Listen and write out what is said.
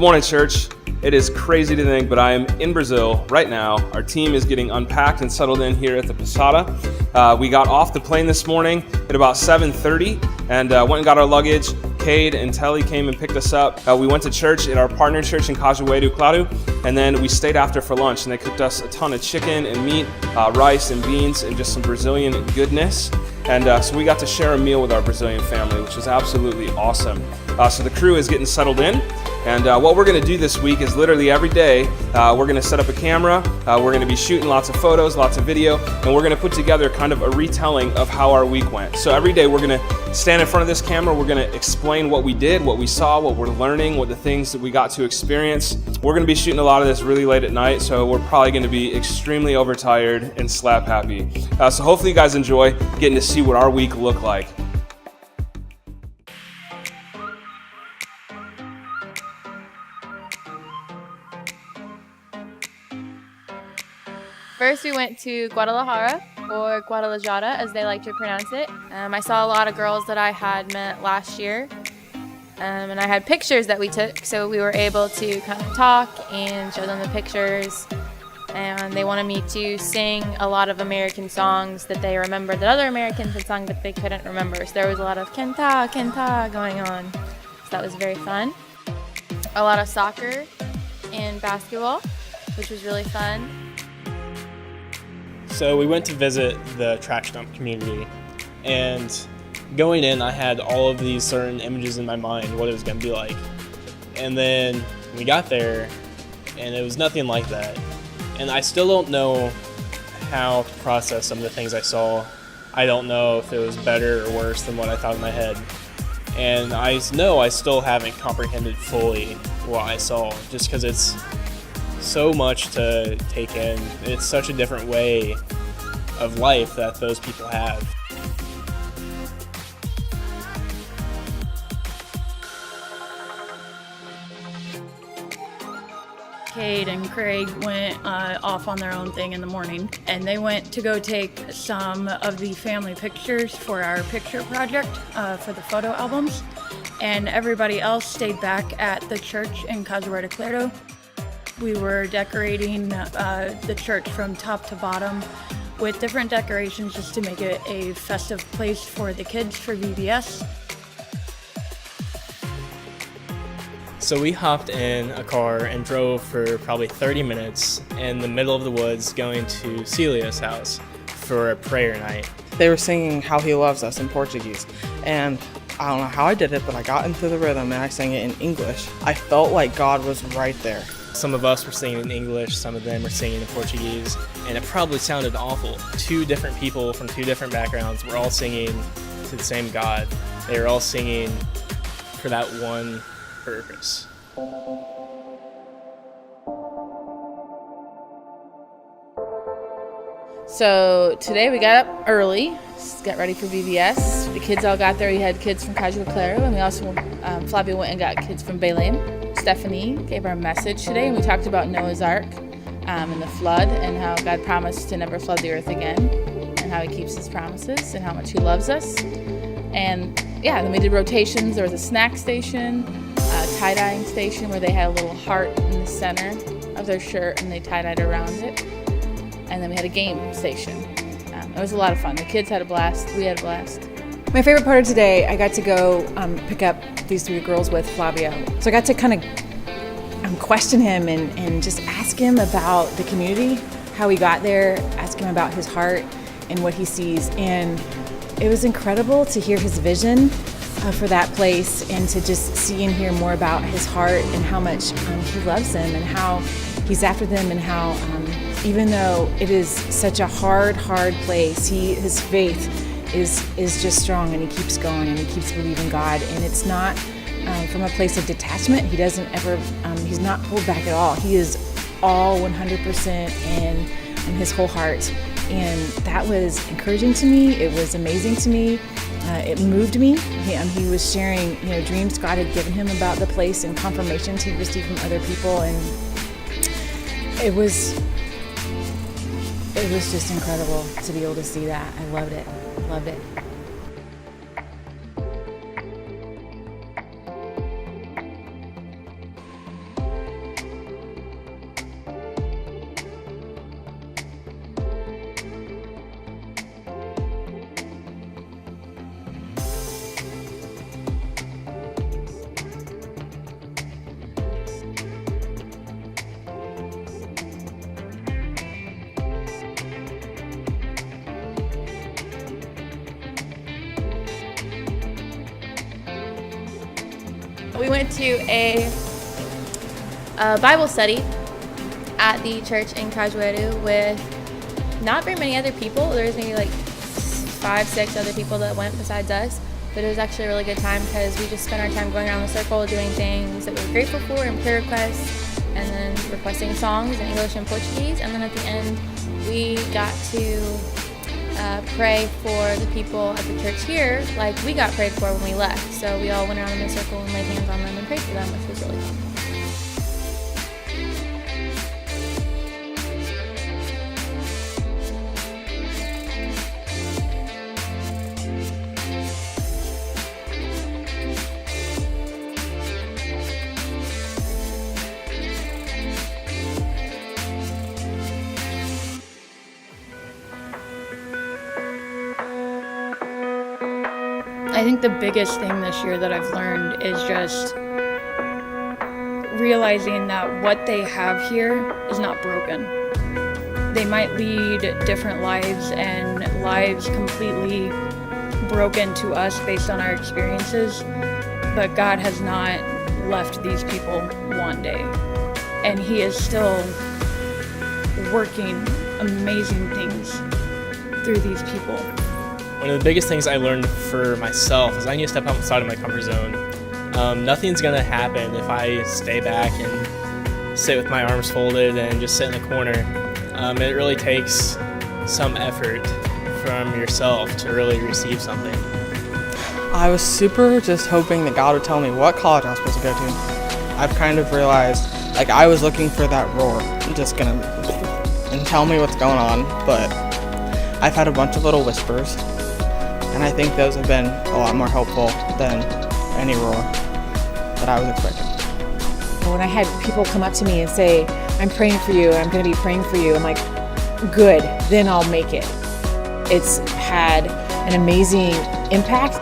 morning, church. It is crazy to think, but I am in Brazil right now. Our team is getting unpacked and settled in here at the Posada. We got off the plane this morning at about 7:30 and went and got our luggage. Cade and Telly came and picked us up. We went to church at our partner church in Cajueiro, Claro, and then we stayed after for lunch, and they cooked us a ton of chicken and meat, rice and beans, and just some Brazilian goodness. And so we got to share a meal with our Brazilian family, which was absolutely awesome. So the crew is getting settled in, and what we're going to do this week is literally every day we're going to set up a camera, we're going to be shooting lots of photos, lots of video, and we're going to put together kind of a retelling of how our week went. So every day we're going to stand in front of this camera, we're going to explain what we did, what we saw, what we're learning, what the things that we got to experience. We're going to be shooting a lot of this really late at night, so we're probably going to be extremely overtired and slap happy. So hopefully you guys enjoy getting to see what our week looked like. First, we went to Guadalajara, or Guadalajara, as they like to pronounce it. I saw a lot of girls that I had met last year, and I had pictures that we took, so we were able to kind of talk and show them the pictures. And they wanted me to sing a lot of American songs that they remembered that other Americans had sung but they couldn't remember. So there was a lot of kenta, kenta going on. So that was very fun. A lot of soccer and basketball, which was really fun. So we went to visit the trash dump community, and going in I had all of these certain images in my mind what it was going to be like. And then we got there and it was nothing like that. And I still don't know how to process some of the things I saw. I don't know if it was better or worse than what I thought in my head. And I know I still haven't comprehended fully what I saw, just because it's so much to take in. It's such a different way of life that those people have. Cade and Craig went off on their own thing in the morning, and they went to go take some of the family pictures for our picture project for the photo albums, and everybody else stayed back at the church in Cajueiro, Claro. We were decorating the church from top to bottom with different decorations just to make it a festive place for the kids for VBS. So we hopped in a car and drove for probably 30 minutes in the middle of the woods going to Celia's house for a prayer night. They were singing How He Loves Us in Portuguese, and I don't know how I did it, but I got into the rhythm and I sang it in English. I felt like God was right there. Some of us were singing in English, some of them were singing in Portuguese, and it probably sounded awful. Two different people from two different backgrounds were all singing to the same God. They were all singing for that one purpose. So today we got up early, just got ready for VBS. The kids all got there. We had kids from Cajueiro, Claro, and we also, Flavia went and got kids from Belém. Stephanie gave our message today, and we talked about Noah's Ark and the flood, and how God promised to never flood the earth again, and how he keeps his promises, and how much he loves us. And yeah, then we did rotations. There was a snack station, a tie-dyeing station where they had a little heart in the center of their shirt and they tie-dyed around it. And then we had a game station. It was a lot of fun. The kids had a blast. We had a blast. My favorite part of today, I got to go pick up these three girls with Flavio. So I got to kind of question him and just ask him about the community, how he got there, ask him about his heart and what he sees. And it was incredible to hear his vision for that place, and to just see and hear more about his heart and how much he loves them and how he's after them, and how even though it is such a hard place, his faith is just strong, and he keeps going and he keeps believing God. And it's not from a place of detachment. He doesn't ever, he's not pulled back at all. He is all 100% in his whole heart. And that was encouraging to me. It was amazing to me. It moved me. He was sharing, dreams God had given him about the place and confirmations he'd received from other people, and it was just incredible to be able to see that. I loved it. Loved it. we went to a Bible study at the church in Cajueiro with not very many other people. There was maybe like 5-6 other people that went besides us. But it was actually a really good time because we just spent our time going around the circle doing things that we were grateful for and prayer requests, and then requesting songs in English and Portuguese. And then at the end, we got to pray for the people at the church here like we got prayed for when we left. So we all went around in a circle and laid hands on them and prayed for them, which was really fun. I think the biggest thing this year that I've learned is just realizing that what they have here is not broken. They might lead different lives and lives completely broken to us based on our experiences, but God has not left these people one day. And He is still working amazing things through these people. One of the biggest things I learned for myself is I need to step outside of my comfort zone. Nothing's going to happen if I stay back and sit with my arms folded and just sit in the corner. It really takes some effort from yourself to really receive something. I was super just hoping that God would tell me what college I was supposed to go to. I've kind of realized, like, I was looking for that roar, just gonna and tell me what's going on, but I've had a bunch of little whispers, and I think those have been a lot more helpful than any roar that I was expecting. When I had people come up to me and say, I'm praying for you, I'm going to be praying for you, I'm like, good, then I'll make it. It's had an amazing impact.